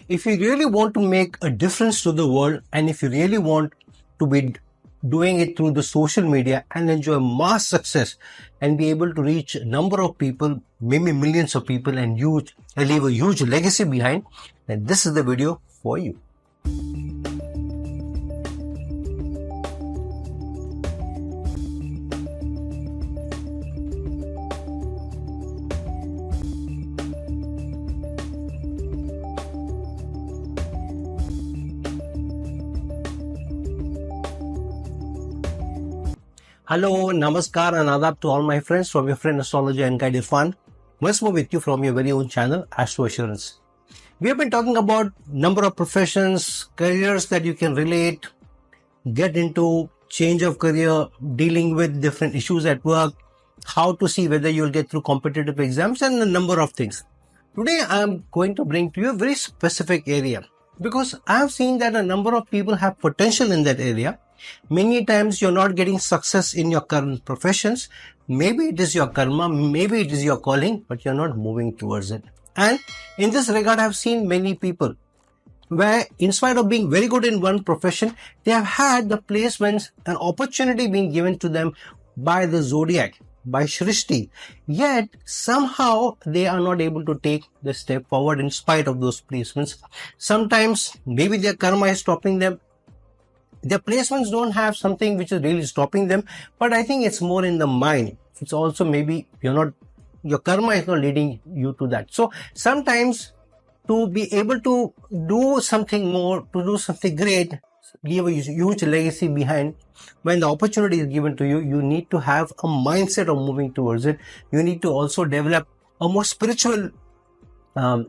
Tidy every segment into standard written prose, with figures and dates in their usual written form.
If you really want to make a difference to the world, and if you really want to be doing it through the social media and enjoy mass success and be able to reach a number of people, maybe millions of people, and leave a huge legacy behind, then this is the video for you. Hello, namaskar and adab to all my friends from your friend astrologer and guide Irfan. Once more with you from your very own channel, Astro Assurance. We have been talking about number of professions, careers that you can relate, get into, change of career, dealing with different issues at work, how to see whether you'll get through competitive exams, and a number of things. Today I am going to bring to you a very specific area because I have seen that a number of people have potential in that area. Many times you're not getting success in your current professions. Maybe it is your karma, maybe it is your calling, but you're not moving towards it. And in this regard, I've seen many people where in spite of being very good in one profession, they have had the placements and opportunity being given to them by the zodiac, by Shrishti. Yet somehow they are not able to take the step forward in spite of those placements. Sometimes maybe their karma is stopping them. Their placements don't have something which is really stopping them, but I think it's more in the mind. It's also maybe your karma is not leading you to that. So sometimes to be able to do something more, to do something great, leave a huge legacy behind, when the opportunity is given to you, you need to have a mindset of moving towards it. You need to also develop a more spiritual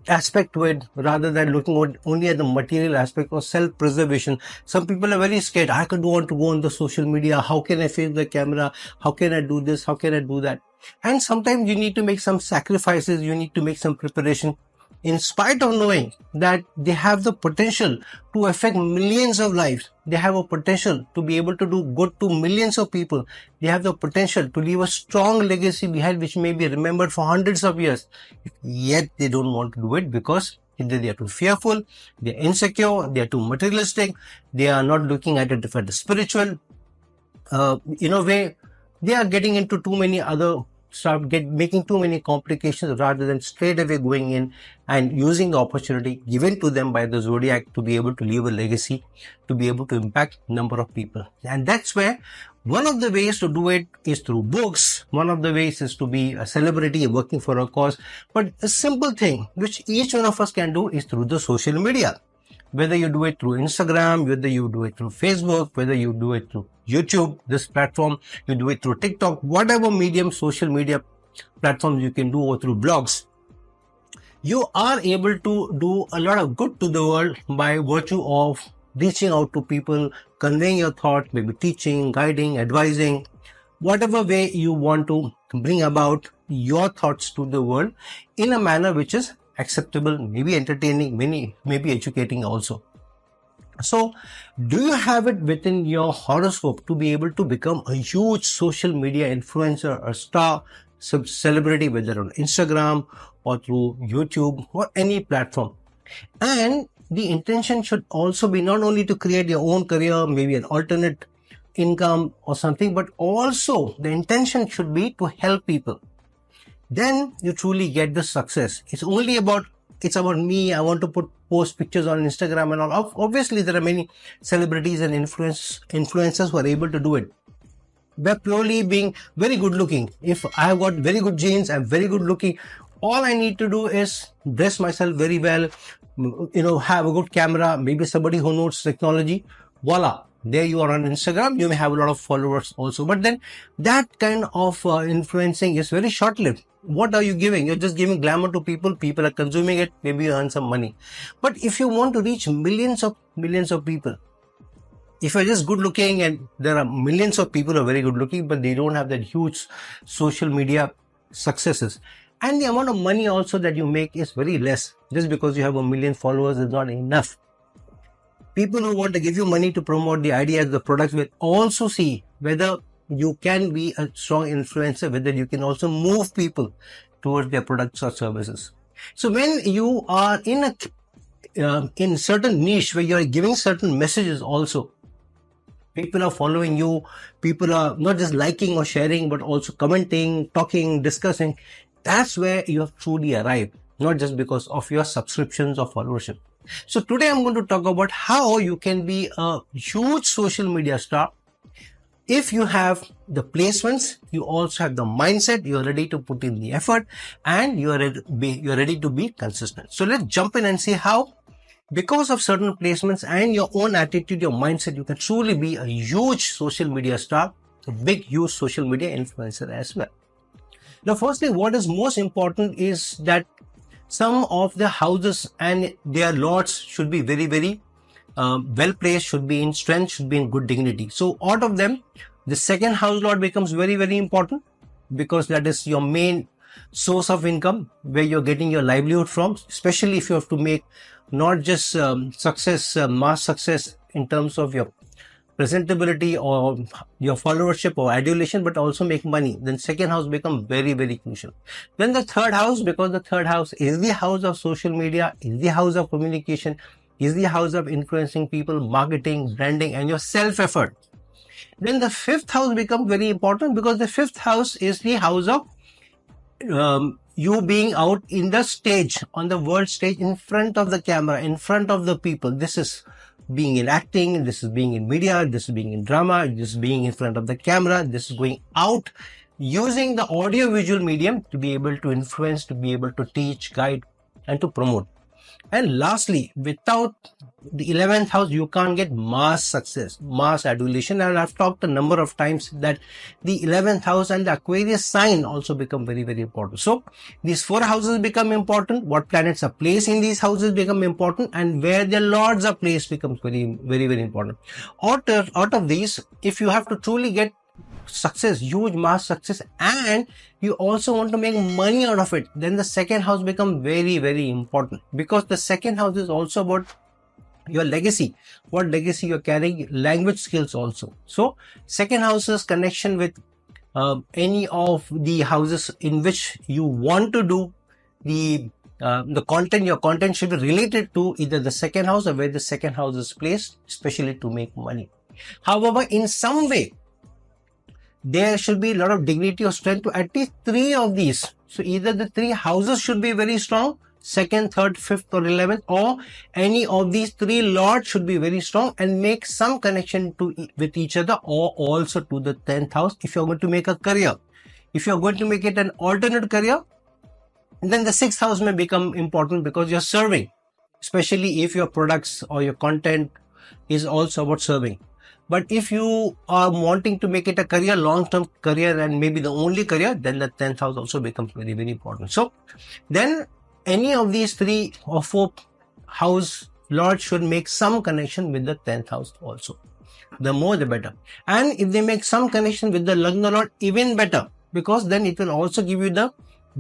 aspect to it rather than looking only at the material aspect or self-preservation. Some people are very scared. I could want to go on the social media. How can I face the camera? How can I do this? How can I do that? And sometimes you need to make some sacrifices. You need to make some preparation in spite of knowing that they have the potential to affect millions of lives. They have a potential to be able to do good to millions of people. They have the potential to leave a strong legacy behind which may be remembered for hundreds of years. Yet they don't want to do it because either they are too fearful, they are insecure, they are too materialistic, they are not looking at it from the spiritual way. They are getting into too many other making too many complications rather than straight away going in and using the opportunity given to them by the zodiac to be able to leave a legacy, to be able to impact number of people. And that's where one of the ways to do it is through books. One of the ways is to be a celebrity working for a cause. But a simple thing which each one of us can do is through the social media. Whether you do it through Instagram, whether you do it through Facebook, whether you do it through YouTube, this platform, you do it through TikTok, whatever medium, social media platforms you can do, or through blogs, you are able to do a lot of good to the world by virtue of reaching out to people, conveying your thoughts, maybe teaching, guiding, advising, whatever way you want to bring about your thoughts to the world in a manner which is acceptable, maybe entertaining, maybe educating also. So, do you have it within your horoscope to be able to become a huge social media influencer, a star, celebrity, whether on Instagram or through YouTube or any platform? And the intention should also be not only to create your own career, maybe an alternate income or something, but also the intention should be to help people. Then you truly get the success. It's about me. I want to post pictures on Instagram and all. Obviously, there are many celebrities and influencers who are able to do it. By purely being very good looking. If I have got very good genes, I'm very good looking. All I need to do is dress myself very well, have a good camera, maybe somebody who knows technology. Voila. There you are on Instagram. You may have a lot of followers also. But then that kind of influencing is very short-lived. What are you giving? You're just giving glamour to people. People are consuming it. Maybe you earn some money. But if you want to reach millions of people, if you're just good looking, and there are millions of people who are very good looking, but they don't have that huge social media successes. And the amount of money also that you make is very less. Just because you have 1 million followers is not enough. People who want to give you money to promote the ideas, the products, will also see whether you can be a strong influencer, whether you can also move people towards their products or services. So when you are in in certain niche where you're giving certain messages also. People are following you. People are not just liking or sharing, but also commenting, talking, discussing. That's where you have truly arrived, not just because of your subscriptions or followership. So today I'm going to talk about how you can be a huge social media star. If you have the placements, you also have the mindset, you're ready to put in the effort, and you're ready to be consistent. So let's jump in and see how, because of certain placements and your own attitude, your mindset, you can truly be a huge social media star, a big, huge social media influencer as well. Now, firstly, what is most important is that some of the houses and their lords should be very, very well placed, should be in strength, should be in good dignity. So out of them, the second house lord becomes very, very important, because that is your main source of income, where you're getting your livelihood from, especially if you have to make not just success, mass success in terms of your presentability or your followership or adulation, but also make money. Then second house becomes very, very crucial. Then the third house, because the third house is the house of social media, is the house of communication, is the house of influencing people, marketing, branding, and your self-effort. Then the fifth house becomes very important, because the fifth house is the house of you being out in the stage, on the world stage, in front of the camera, in front of the people. This is being in acting, this is being in media, this is being in drama, this is being in front of the camera, this is going out, using the audio visual medium to be able to influence, to be able to teach, guide, and to promote. And lastly, without the 11th house, you can't get mass success, mass adulation. And I've talked a number of times that the 11th house and the Aquarius sign also become very, very important. So these four houses become important. What planets are placed in these houses become important, and where their lords are placed becomes very, very, very important. Out of these, if you have to truly get success, huge mass success, and you also want to make money out of it, then the second house becomes very, very important, because the second house is also about your legacy, what legacy you're carrying, language skills also. So second house's connection with any of the houses in which you want to do the content, your content should be related to either the second house or where the second house is placed, especially to make money. However, in some way, there should be a lot of dignity or strength to at least three of these. So either the three houses should be very strong, second, third, fifth, or 11th, or any of these three lords should be very strong and make some connection with each other, or also to the 10th house if you're going to make a career. If you're going to make it an alternate career, then the 6th house may become important, because you're serving, especially if your products or your content is also about serving. But if you are wanting to make it a career, long-term career, and maybe the only career, then the 10th house also becomes very, very important. So then any of these three or four house lords should make some connection with the 10th house also. The more the better. And if they make some connection with the Lagna lord, even better, because then it will also give you the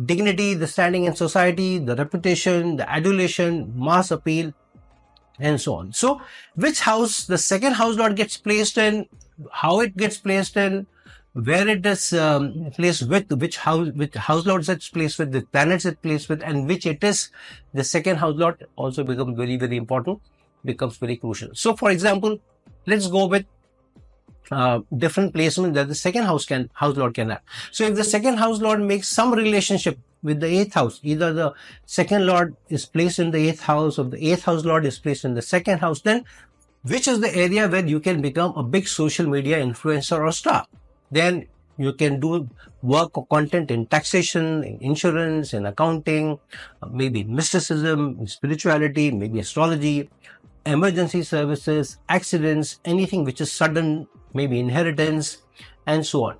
dignity, the standing in society, the reputation, the adulation, mass appeal, and so on. So which house the second house lord gets placed in, how it gets placed in, where it is placed with, which house lords it's placed with, the planets it's placed with, and which it is the second house lord also becomes very, very important, becomes very crucial. So for example, let's go with different placement that the second house lord can have. So if the second house lord makes some relationship with the 8th house, either the second lord is placed in the 8th house or the 8th house lord is placed in the second house, then which is the area where you can become a big social media influencer or star. Then you can do work or content in taxation, in insurance, in accounting, maybe mysticism, spirituality, maybe astrology, emergency services, accidents, anything which is sudden, maybe inheritance, and so on.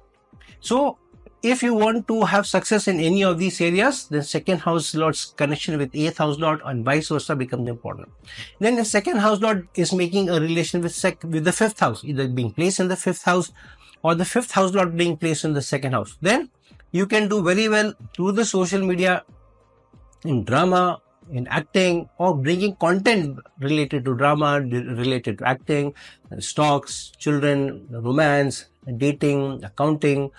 So if you want to have success in any of these areas, then second house lord's connection with 8th house lord and vice versa becomes important. Then the second house lord is making a relation with the 5th house, either being placed in the 5th house or the 5th house lord being placed in the second house. Then you can do very well through the social media, in drama, in acting, or bringing content related to drama, related to acting, stocks, children, romance, dating, accounting,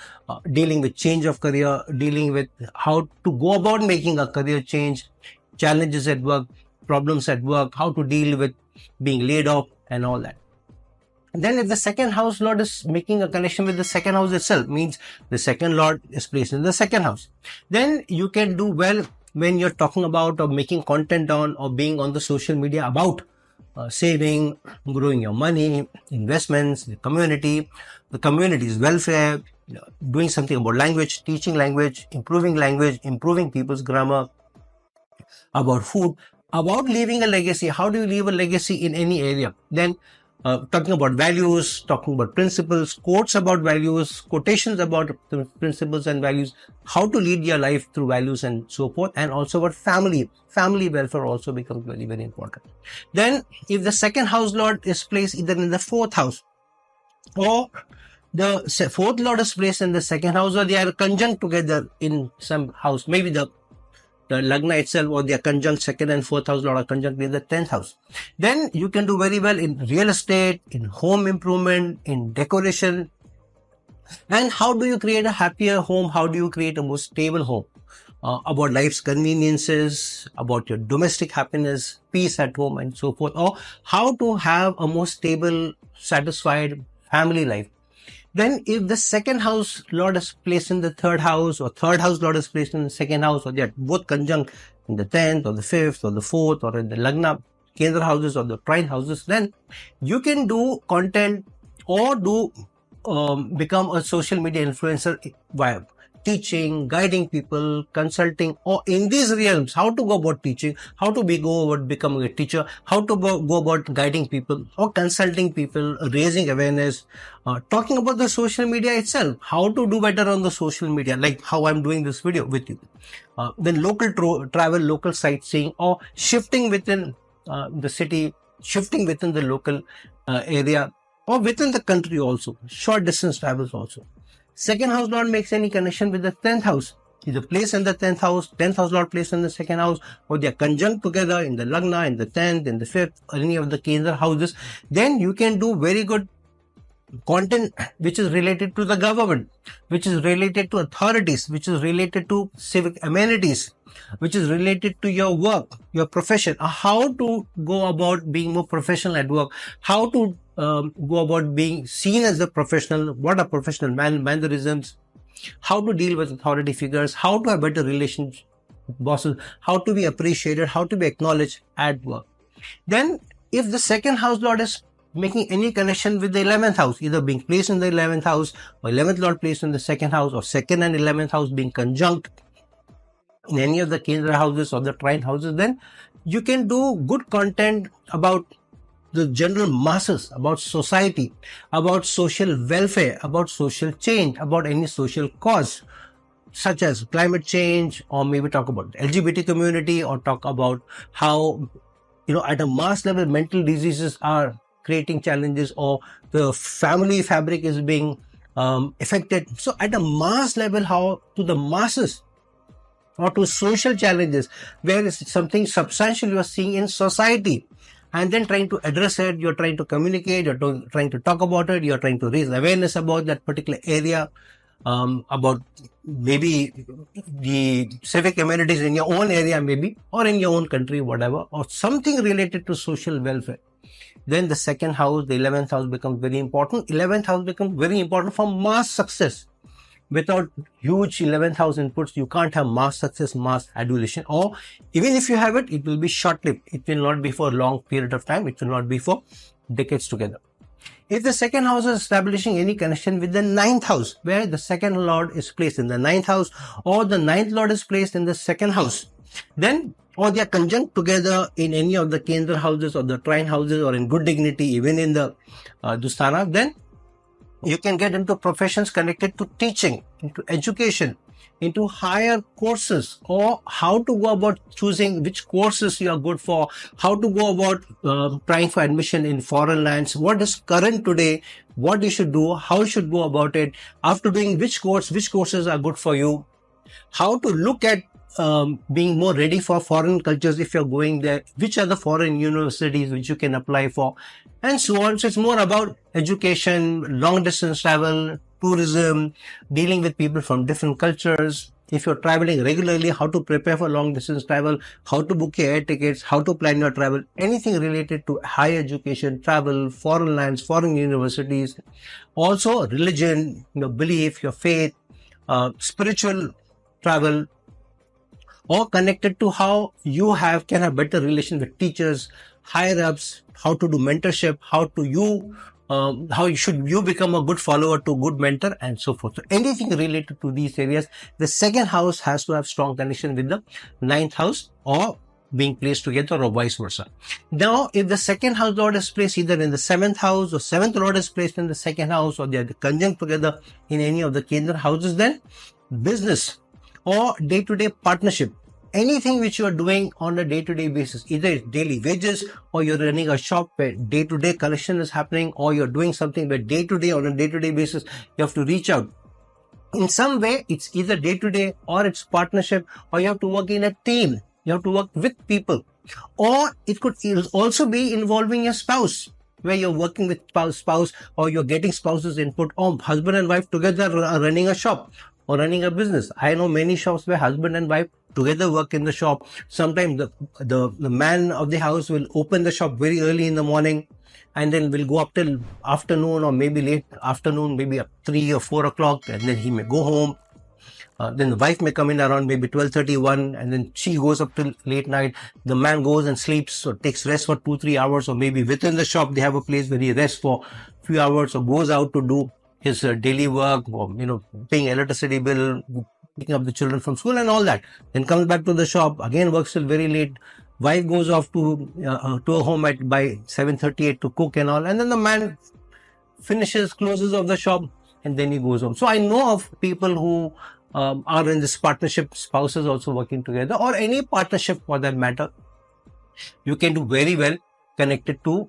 dealing with change of career, dealing with how to go about making a career change, challenges at work, problems at work, how to deal with being laid off and all that. Then if the second house lord is making a connection with the second house itself, means the second lord is placed in the second house, then you can do well when you're talking about or making content on or being on the social media about saving, growing your money, investments, the community's welfare, doing something about language, teaching language, improving people's grammar, about food, about leaving a legacy. How do you leave a legacy in any area? Then talking about values, talking about principles, quotes about values, quotations about the principles and values, how to lead your life through values and so forth, and also about family. Family welfare also becomes very, very important. Then if the second house lord is placed either in the fourth house, or the fourth lord is placed in the second house, or they are conjunct together in some house, maybe the lagna itself, or they are conjunct, second and fourth house lord are conjunct in the 10th house, then you can do very well in real estate, in home improvement, in decoration. And how do you create a happier home? How do you create a more stable home? About life's conveniences, about your domestic happiness, peace at home and so forth, or how to have a more stable, satisfied family life. Then if the second house lord is placed in the third house, or third house lord is placed in the second house, or they are both conjunct in the 10th or the 5th or the 4th, or in the lagna, kendra houses or the trine houses, then you can do content or become a social media influencer via teaching, guiding people, consulting, or in these realms, how to go about teaching, how to go about becoming a teacher, how to go about guiding people or consulting people, raising awareness, talking about the social media itself, how to do better on the social media, like how I'm doing this video with you. Then local travel, local sightseeing, or shifting within the city, shifting within the local area, or within the country also, short distance travels also. Second house lord makes any connection with the 10th house, either placed in the 10th house, 10th house lord placed in the second house, or they are conjunct together in the lagna, in the 10th, in the 5th, or any of the kendra houses, then you can do very good content which is related to the government, which is related to authorities, which is related to civic amenities, which is related to your work, your profession, how to go about being more professional at work, how to go about being seen as a professional, what are professional mannerisms, how to deal with authority figures, how to have better relations with bosses, how to be appreciated, how to be acknowledged at work. Then if the second house lord is making any connection with the 11th house, either being placed in the 11th house, or 11th lord placed in the second house, or second and 11th house being conjunct in any of the kendra houses or the trine houses, then you can do good content about the general masses, about society, about social welfare, about social change, about any social cause such as climate change, or maybe talk about the LGBT community, or talk about how, at a mass level mental diseases are creating challenges, or the family fabric is being affected. So at a mass level, how to the masses, or to social challenges where is something substantial you are seeing in society, and then trying to address it, you're trying to communicate, you're trying to talk about it, you're trying to raise awareness about that particular area, about maybe the civic amenities in your own area maybe, or in your own country, whatever, or something related to social welfare. Then the second house, the 11th house becomes very important. 11th house becomes very important for mass success. Without huge 11th house inputs, you can't have mass success, mass adulation, or even if you have it, it will be short-lived. It will not be for a long period of time. It will not be for decades together. If the second house is establishing any connection with the 9th house, where the second lord is placed in the 9th house, or the 9th lord is placed in the second house, then, or they are conjunct together in any of the kendra houses or the trine houses, or in good dignity, even in the dusthana, then you can get into professions connected to teaching, into education, into higher courses, or how to go about choosing which courses you are good for, how to go about trying for admission in foreign lands, what is current today, what you should do, how you should go about it, after doing which courses are good for you, how to look at being more ready for foreign cultures if you're going there, which are the foreign universities which you can apply for, and so on. So it's more about education, long distance travel, tourism, dealing with people from different cultures, if you're traveling regularly, how to prepare for long distance travel, how to book your air tickets, how to plan your travel, anything related to higher education, travel, foreign lands, foreign universities, also religion, your belief, your faith, spiritual travel, or connected to how you can have better relation with teachers, higher ups, how to do mentorship, how should you become a good follower to good mentor, and so forth. So anything related to these areas, the second house has to have strong connection with the ninth house, or being placed together, or vice versa. Now, if the second house lord is placed either in the seventh house, or seventh lord is placed in the second house, or they are conjunct together in any of the Kendra houses, then business or day-to-day partnership, anything which you are doing on a day-to-day basis, either it's daily wages, or you're running a shop where day-to-day collection is happening, or you're doing something where day-to-day, on a day-to-day basis, you have to reach out. In some way, it's either day-to-day or it's partnership, or you have to work in a team. You have to work with people. Or it could also be involving your spouse, where you're working with spouse, or you're getting spouse's input, or husband and wife together are running a shop or running a business. I know many shops where husband and wife together work in the shop. Sometimes the man of the house will open the shop very early in the morning, and then will go up till afternoon, or maybe late afternoon, maybe up 3 or 4 o'clock, and then he may go home. Then the wife may come in around maybe 12:31, and then she goes up till late night. The man goes and sleeps or takes rest for 2-3 hours, or maybe within the shop they have a place where he rests for a few hours, or goes out to do his daily work, or paying electricity bill, picking up the children from school and all that. Then comes back to the shop, again works till very late. Wife goes off to a home by 7:38 to cook and all, and then the man closes of the shop, and then he goes home. So I know of people who are in this partnership, spouses also working together, or any partnership for that matter. You can do very well connected to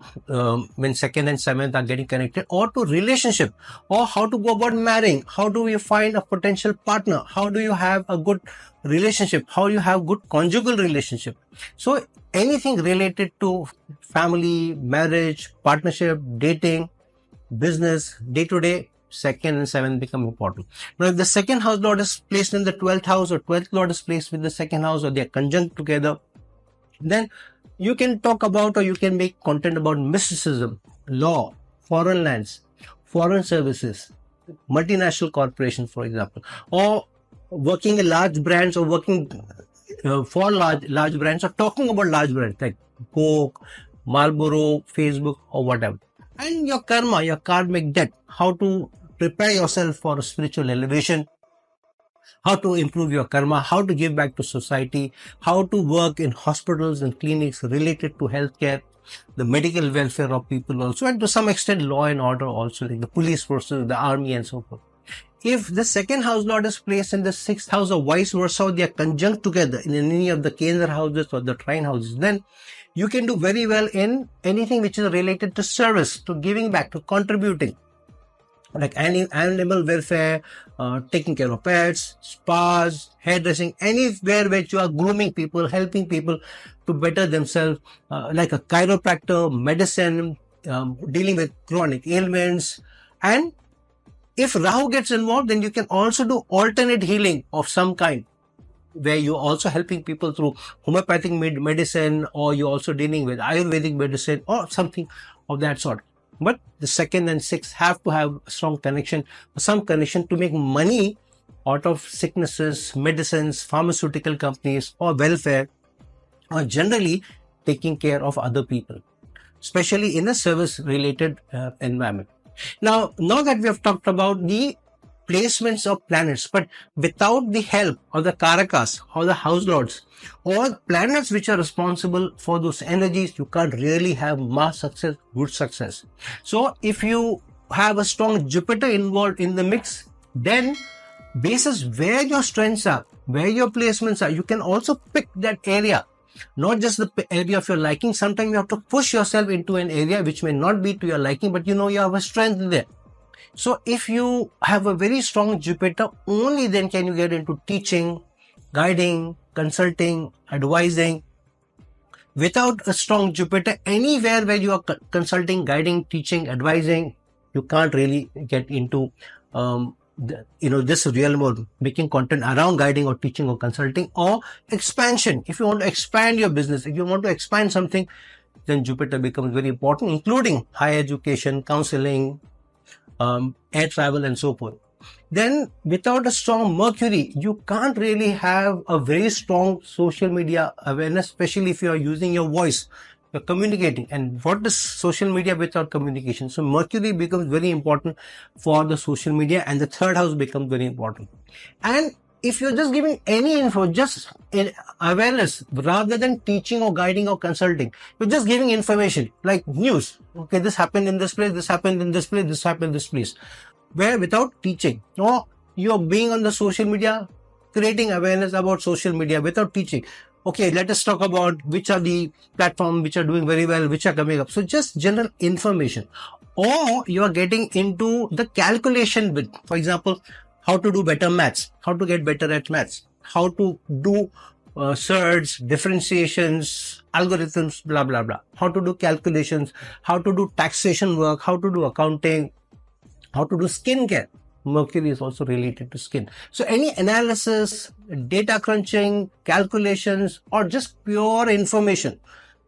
when second and seventh are getting connected, or to relationship, or how to go about marrying, how do you find a potential partner, how do you have a good relationship, how you have good conjugal relationship. So anything related to family, marriage, partnership, dating, business, day-to-day, second and seventh become important. Now, if the second house lord is placed in the 12th house, or 12th lord is placed with the second house, or they are conjunct together, then you can talk about, or you can make content about mysticism, law, foreign lands, foreign services, multinational corporations, for example, or working in large brands, or working for large brands, or talking about large brands like Coke, Marlboro, Facebook, or whatever. And your karma, your karmic debt, how to prepare yourself for a spiritual elevation, how to improve your karma, how to give back to society, how to work in hospitals and clinics related to healthcare, the medical welfare of people also, and to some extent law and order also, like the police forces, the army, and so forth. If the second house lord is placed in the sixth house, or vice versa, or they are conjunct together in any of the Kendra houses or the trine houses, then you can do very well in anything which is related to service, to giving back, to contributing, like animal welfare, taking care of pets, spas, hairdressing, anywhere where you are grooming people, helping people to better themselves, like a chiropractor, medicine, dealing with chronic ailments. And if Rahu gets involved, then you can also do alternate healing of some kind, where you're also helping people through homeopathic medicine, or you're also dealing with Ayurvedic medicine, or something of that sort. But the second and sixth have to have a strong connection, some connection to make money out of sicknesses, medicines, pharmaceutical companies, or welfare, or generally taking care of other people, especially in a service-related environment. Now that we have talked about the placements of planets, but without the help of the Karakas or the house lords, or planets which are responsible for those energies, you can't really have mass success, good success. So if you have a strong Jupiter involved in the mix, then basis where your strengths are, where your placements are, you can also pick that area, not just the area of your liking. Sometimes you have to push yourself into an area which may not be to your liking, but you have a strength there. So if you have a very strong Jupiter, only then can you get into teaching, guiding, consulting, advising. Without a strong Jupiter, anywhere where you are consulting, guiding, teaching, advising, you can't really get into this realm of making content around guiding or teaching or consulting, or expansion. If you want to expand your business, if you want to expand something, then Jupiter becomes very important, including higher education, counseling, air travel, and so forth. Then without a strong Mercury, you can't really have a very strong social media awareness, especially if you are using your voice, you're communicating. And what is social media without communication? So Mercury becomes very important for the social media, and the third house becomes very important. And if you're just giving any info, just awareness, rather than teaching or guiding or consulting, you're just giving information like news. Okay, this happened in this place, this happened in this place, this happened in this place. Where without teaching, or you're being on the social media, creating awareness about social media without teaching. Okay, let us talk about which are the platforms which are doing very well, which are coming up. So just general information. Or you are getting into the calculation bit. For example, how to do better maths, how to get better at maths, how to do surds, differentiations, algorithms, blah, blah, blah. How to do calculations, how to do taxation work, how to do accounting, how to do skincare. Mercury is also related to skin. So any analysis, data crunching, calculations, or just pure information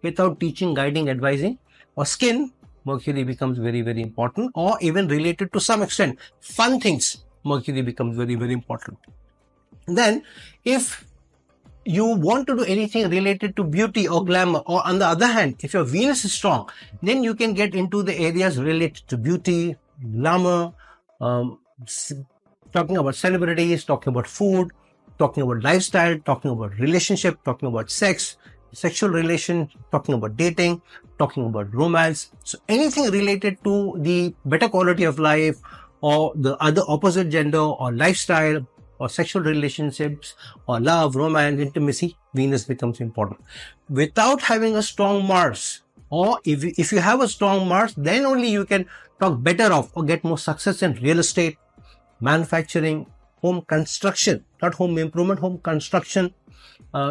without teaching, guiding, advising, or skin, Mercury becomes very, very important. Or even related to some extent, fun things, Mercury becomes very, very important. Then if you want to do anything related to beauty or glamour, or on the other hand, if your Venus is strong, then you can get into the areas related to beauty, glamour, talking about celebrities, talking about food, talking about lifestyle, talking about relationship, talking about sex, sexual relation, talking about dating, talking about romance. So anything related to the better quality of life, or the other opposite gender, or lifestyle, or sexual relationships, or love, romance, intimacy, Venus becomes important. Without having a strong Mars, or if you have a strong Mars, then only you can talk better of or get more success in real estate, manufacturing, home construction, not home improvement, home construction,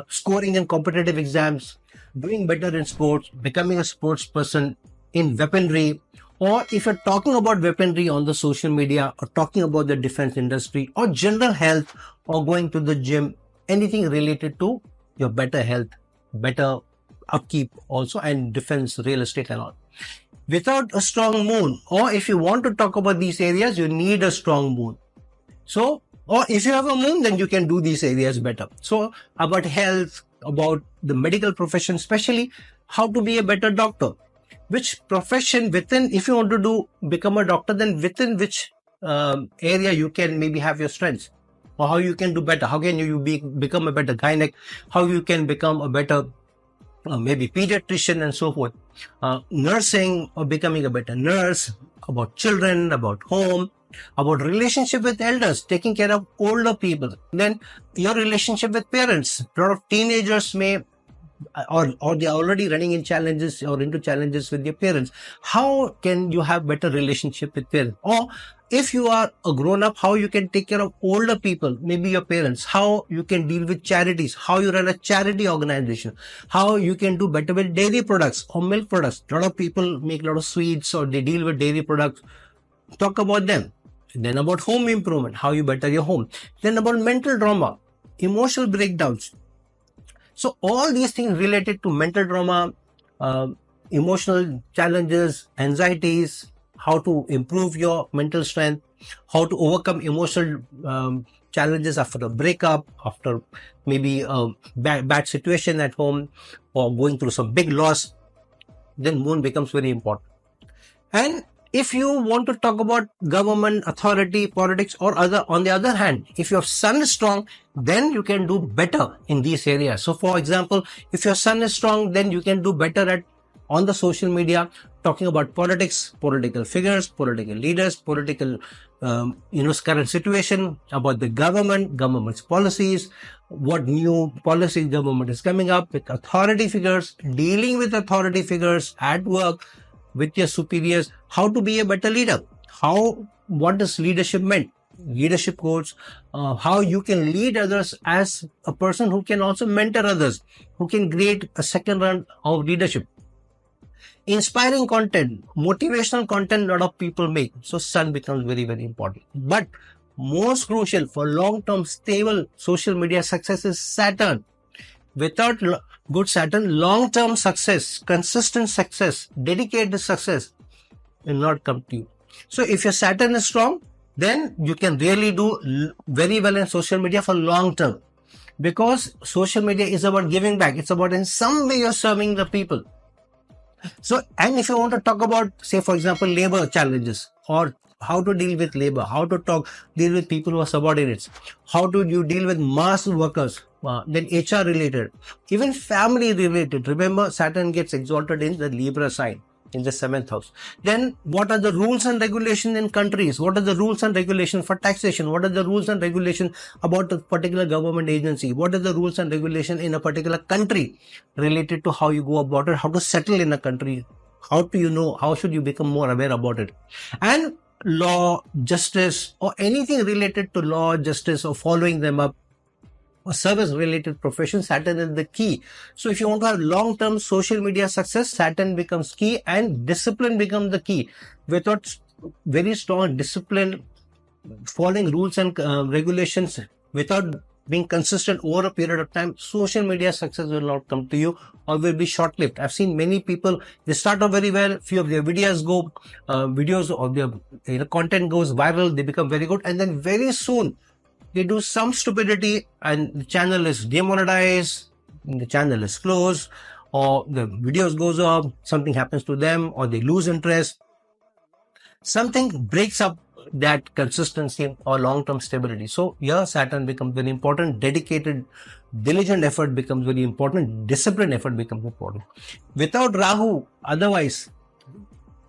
scoring in competitive exams, doing better in sports, becoming a sports person, in weaponry. Or if you're talking about weaponry on the social media, or talking about the defense industry, or general health, or going to the gym, anything related to your better health, better upkeep also, and defense, real estate and all. Without a strong moon, or if you want to talk about these areas, you need a strong moon. So, or if you have a moon, then you can do these areas better. So about health, about the medical profession, especially how to be a better doctor. Which profession within, if you want to become a doctor, then within which area you can maybe have your strengths, or how you can do better. How can you become a better gynec? How you can become a better maybe pediatrician and so forth. Nursing, or becoming a better nurse, about children, about home, about relationship with elders, taking care of older people. Then your relationship with parents. A lot of teenagers may or they are already running in challenges or into challenges with their parents. How can you have better relationship with parents? Or if you are a grown up, how you can take care of older people, maybe your parents, how you can deal with charities, how you run a charity organization, how you can do better with dairy products or milk products. A lot of people make a lot of sweets, or they deal with dairy products. Talk about them. Then about home improvement, how you better your home. Then about mental trauma, emotional breakdowns. So all these things related to mental trauma, emotional challenges, anxieties, how to improve your mental strength, how to overcome emotional challenges after a breakup, after maybe a bad situation at home, or going through some big loss, then moon becomes very important. And if you want to talk about government, authority, politics, or other, on the other hand, if your sun is strong, then you can do better in these areas. So for example, if your sun is strong, then you can do better on the social media, talking about politics, political figures, political leaders, political, current situation, about the government's policies, what new policies government is coming up with, authority figures, dealing with authority figures at work, with your superiors, how to be a better leader, what does leadership meant, leadership codes, how you can lead others as a person who can also mentor others, who can create a second round of leadership. Inspiring content, motivational content, a lot of people make. So sun becomes very, very important. But most crucial for long-term stable social media success is Saturn. Without good Saturn, long-term success, consistent success, dedicated success will not come to you. So if your Saturn is strong, then you can really do very well in social media for long term, because social media is about giving back. It's about in some way you're serving the people. So, and if you want to talk about, say, for example, labor challenges, or how to deal with labor, how to deal with people who are subordinates, how do you deal with mass workers, then HR related, even family related. Remember, Saturn gets exalted in the Libra sign, in the 7th house. Then what are the rules and regulations in countries? What are the rules and regulations for taxation? What are the rules and regulations about a particular government agency? What are the rules and regulations in a particular country related to how you go about it, how to settle in a country? How do you know? How should you become more aware about it? And law, justice, or anything related to law, justice, or following them up, or service related profession, Saturn is the key. So if you want to have long-term social media success, Saturn becomes key, and discipline becomes the key. Without very strong discipline, following rules and regulations, without being consistent over a period of time, social media success will not come to you, or will be short-lived. I've seen many people, they start off very well, few of their videos or their content goes viral, they become very good, and then very soon they do some stupidity and the channel is demonetized, the channel is closed, or the videos goes up, something happens to them, or they lose interest. Something breaks up that consistency or long-term stability. So here Saturn becomes very important. Dedicated, diligent effort becomes very important. Disciplined effort becomes important. Without Rahu, otherwise,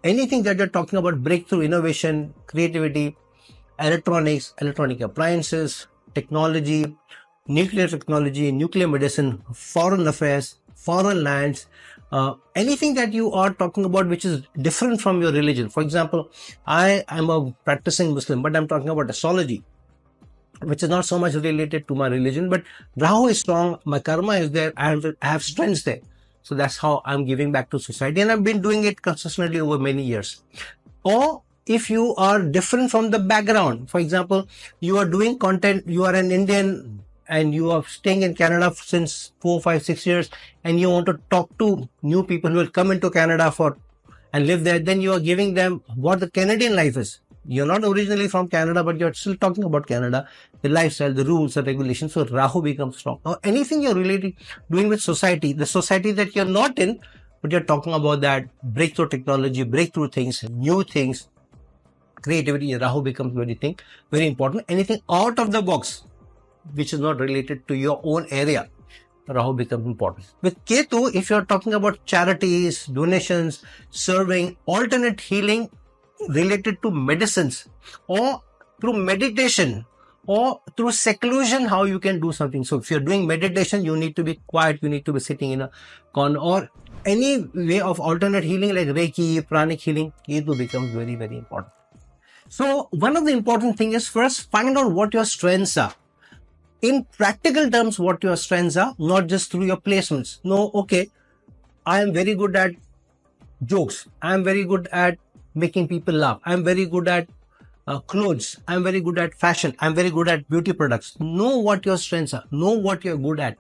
anything that you're talking about, breakthrough, innovation, creativity, electronics, electronic appliances, technology, nuclear medicine, foreign affairs, foreign lands, anything that you are talking about which is different from your religion. For example, I am a practicing Muslim, but I'm talking about astrology, which is not so much related to my religion, but Rahu is strong, my karma is there, I have strengths there. So that's how I'm giving back to society, and I've been doing it consistently over many years. Or if you are different from the background, for example, you are doing content, you are an Indian and you are staying in Canada since 4, 5, 6 years, and you want to talk to new people who will come into Canada and live there, then you are giving them what the Canadian life is. You're not originally from Canada, but you're still talking about Canada, the lifestyle, the rules, the regulations. So Rahu becomes strong. Now, anything you're really doing with society, the society that you're not in, but you're talking about that breakthrough technology, breakthrough things, new things, creativity, Rahu becomes very important. Anything out of the box, which is not related to your own area, Rahu becomes important. With Ketu, if you're talking about charities, donations, serving, alternate healing related to medicines, or through meditation, or through seclusion, how you can do something. So if you're doing meditation, you need to be quiet, you need to be sitting in a corner, or any way of alternate healing like Reiki, pranic healing, Ketu becomes very, very important. So one of the important things is first find out what your strengths are. In practical terms, what your strengths are, not just through your placements. No, okay, I am very good at jokes. I am very good at making people laugh. I am very good at clothes. I am very good at fashion. I am very good at beauty products. Know what your strengths are. Know what you're good at.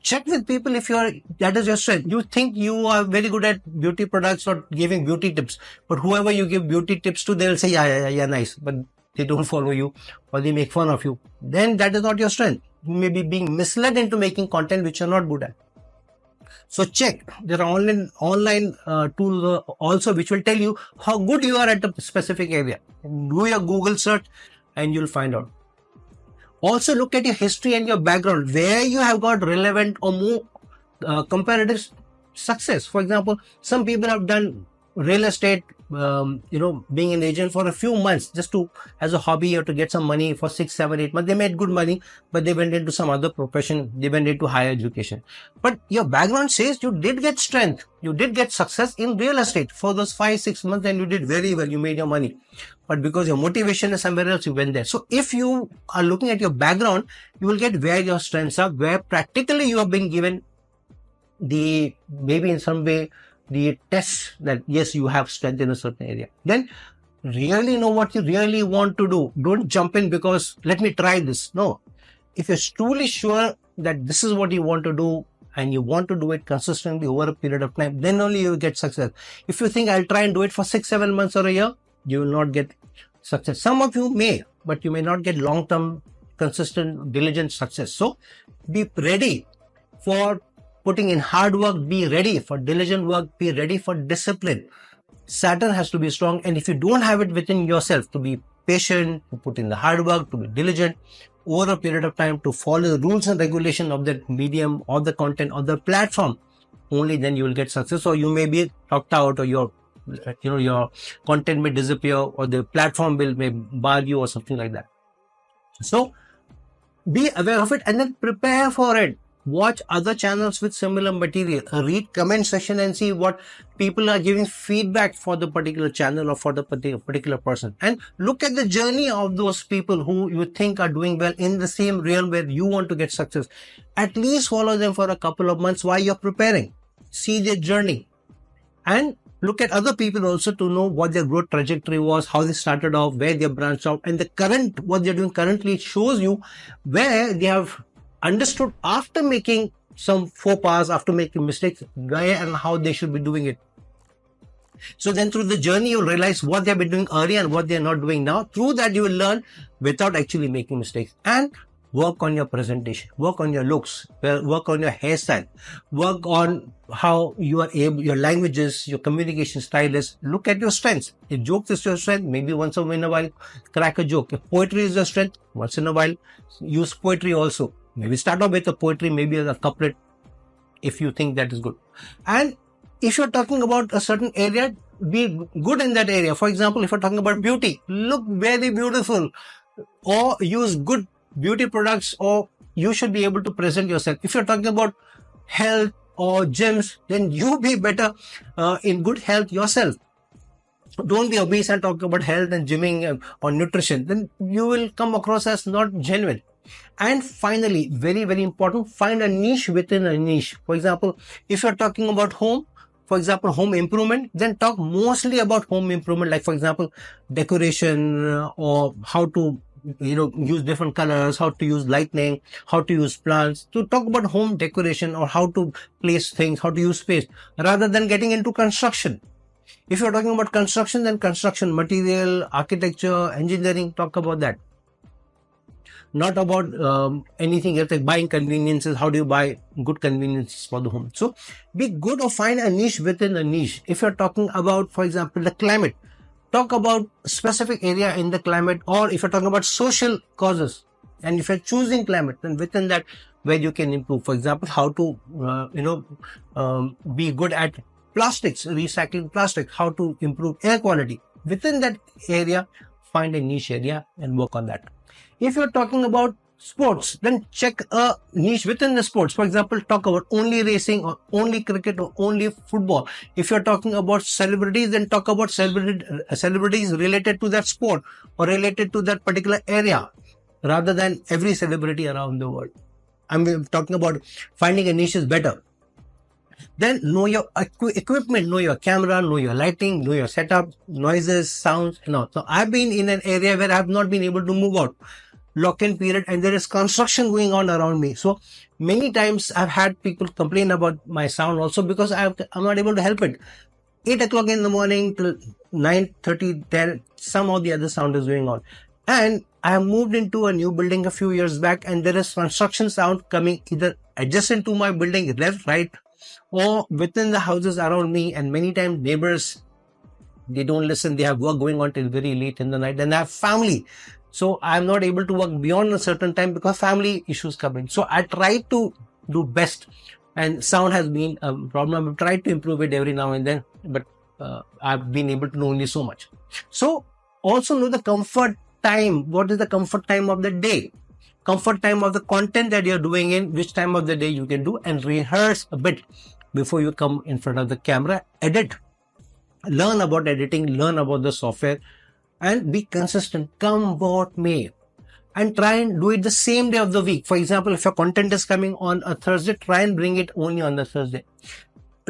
Check with people if that is your strength. You think you are very good at beauty products or giving beauty tips, but whoever you give beauty tips to, they'll say, yeah, nice, but they don't follow you or they make fun of you. Then that is not your strength. You may be being misled into making content which you're not good at. So check. There are online tools also which will tell you how good you are at a specific area. Do your Google search and you'll find out. Also look at your history and your background, where you have got relevant or more comparative success. For example, some people have done real estate, being an agent for a few months just as a hobby or to get some money for 6, 7, 8 months. They made good money, but they went into some other profession. They went into higher education. But your background says you did get strength. You did get success in real estate for those 5, 6 months, and you did very well. You made your money. But because your motivation is somewhere else, you went there. So if you are looking at your background, you will get where your strengths are, where practically you have been given maybe in some way, the test that yes, you have strength in a certain area. Then really know what you really want to do, don't jump in because let me try this. No. If you're truly sure that this is what you want to do and you want to do it consistently over a period of time, then only you will get success. If you think I'll try and do it for 6-7 months or a year, you will not get success. Some of you may, but you may not get long-term, consistent, diligent success. So be ready for putting in hard work, be ready for diligent work, be ready for discipline. Saturn has to be strong, and if you don't have it within yourself to be patient, to put in the hard work, to be diligent over a period of time, to follow the rules and regulation of that medium or the content or the platform, only then you will get success. Or you may be locked out, or your content may disappear, or the platform may bar you or something like that. So be aware of it and then prepare for it. Watch other channels with similar material. Read comment section and see what people are giving feedback for the particular channel or for the particular person. And look at the journey of those people who you think are doing well in the same realm where you want to get success. At least follow them for a couple of months while you're preparing. See their journey. And look at other people also to know what their growth trajectory was, how they started off, where they branched out, and what they're doing currently shows you where they have understood after making some faux pas, after making mistakes, where and how they should be doing it. So then through the journey, you'll realize what they've been doing earlier and what they're not doing now. Through that, you will learn without actually making mistakes. And work on your presentation, work on your looks, work on your hairstyle, work on how you are able, your languages, your communication style is. Look at your strengths. If jokes is your strength, maybe once in a while, crack a joke. If poetry is your strength, once in a while, use poetry also. Maybe start off with a poetry, maybe as a couplet, if you think that is good. And if you're talking about a certain area, be good in that area. For example, if you're talking about beauty, look very beautiful, or use good beauty products, or you should be able to present yourself. If you're talking about health or gyms, then you be better in good health yourself. Don't be obese and talk about health and gymming or nutrition. Then you will come across as not genuine. And finally, very, very important, find a niche within a niche. For example, if you're talking about home improvement, then talk mostly about home improvement. Like, for example, decoration or how to use different colors, how to use lighting, how to use plants. To talk about home decoration or how to place things, how to use space, rather than getting into construction. If you're talking about construction, then construction material, architecture, engineering, talk about that. Not about anything else like buying conveniences. How do you buy good conveniences for the home? So be good or find a niche within a niche. If you're talking about, for example, the climate, talk about specific area in the climate. Or if you're talking about social causes, and if you're choosing climate, then within that where you can improve. For example, how to be good at plastics, recycling plastic, how to improve air quality. Within that area, find a niche area and work on that. If you're talking about sports, then check a niche within the sports. For example, talk about only racing or only cricket or only football. If you're talking about celebrities, then talk about celebrities related to that sport or related to that particular area, rather than every celebrity around the world. I'm talking about finding a niche is better. Then know your equipment, know your camera, know your lighting, know your setup, noises, sounds, and all. So I've been in an area where I've not been able to move out. Lock-in period, and there is construction going on around me. So many times I've had people complain about my sound also, because I'm not able to help it. 8 o'clock in the morning till 9:30, there some of the other sound is going on. And I have moved into a new building a few years back, and there is construction sound coming either adjacent to my building, left, right, or within the houses around me. And many times neighbors, they don't listen. They have work going on till very late in the night, and I have family. So I'm not able to work beyond a certain time because family issues come in. So I try to do best, and sound has been a problem. I've tried to improve it every now and then, but I've been able to know only so much. So also know the comfort time. What is the comfort time of the day? Comfort time of the content that you're doing in, which time of the day you can do, and rehearse a bit before you come in front of the camera. Edit. Learn about editing, learn about the software, and be consistent, come what may. And try and do it the same day of the week. For example, if your content is coming on a Thursday, try and bring it only on the Thursday.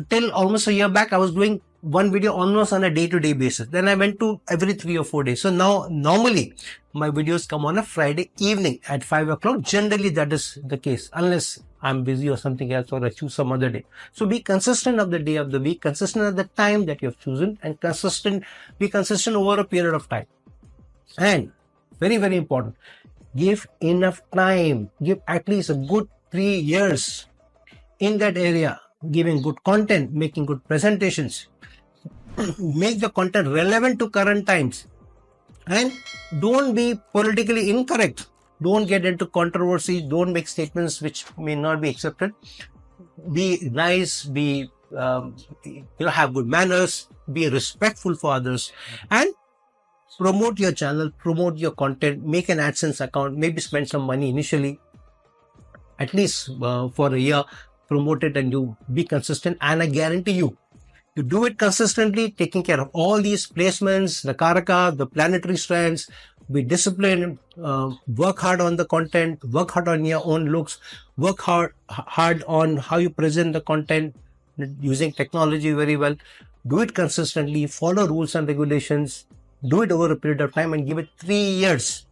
Till almost a year back, I was doing one video almost on a day-to-day basis. Then I went to every 3 or 4 days. So now normally my videos come on a Friday evening at 5 o'clock. Generally that is the case, unless I'm busy or something else, or I choose some other day. So be consistent of the day of the week, consistent at the time that you have chosen, and be consistent over a period of time. And very, very important, give enough time. Give at least a good 3 years in that area, giving good content, making good presentations, make the content relevant to current times, and don't be politically incorrect. Don't get into controversies. Don't make statements which may not be accepted. Be nice, have good manners, be respectful for others, and promote your channel, promote your content, make an AdSense account, maybe spend some money initially, at least for a year, promote it, and you be consistent. And I guarantee you do it consistently, taking care of all these placements, the Karaka, the planetary strands, be disciplined, work hard on the content, work hard on your own looks, work hard on how you present the content using technology very well. Do it consistently, follow rules and regulations, do it over a period of time, and give it 3 years.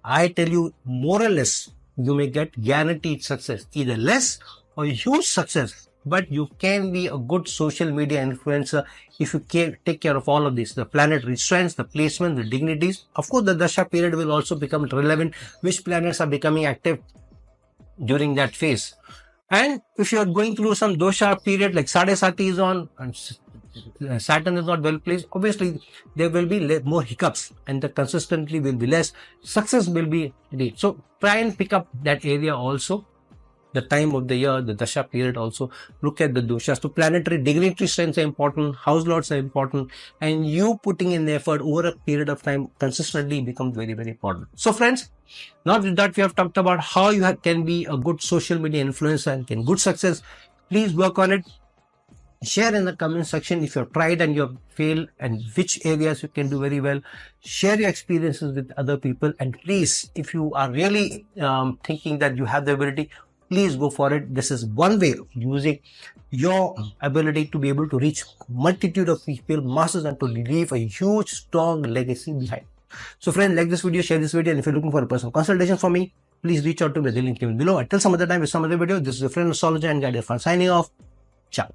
I tell you, more or less, you may get guaranteed success, either less or huge success. But you can be a good social media influencer if you take care of all of this, the planetary strengths, the placement, the dignities. Of course, the Dasha period will also become relevant, which planets are becoming active during that phase. And if you are going through some dosha period, like Sadesati is on and Saturn is not well placed, obviously there will be more hiccups, and the consistently will be less. Success will be late. So try and pick up that area also. The time of the year, the Dasha period also, look at the doshas. So planetary dignitary strengths are important, house lords are important, and you putting in the effort over a period of time consistently becomes very, very important. So friends, now that we have talked about how you can be a good social media influencer and can good success, please work on it. Share in the comment section if you've tried and you've failed, and which areas you can do very well. Share your experiences with other people, and please, if you are really thinking that you have the ability, please go for it. This is one way of using your ability to be able to reach multitude of people, masses, and to leave a huge, strong legacy behind. So friends, like this video, share this video, and if you're looking for a personal consultation from me, please reach out to me. The link given below. Until some other time with some other video, this is your friend astrologer and guide Irfan signing off. Ciao.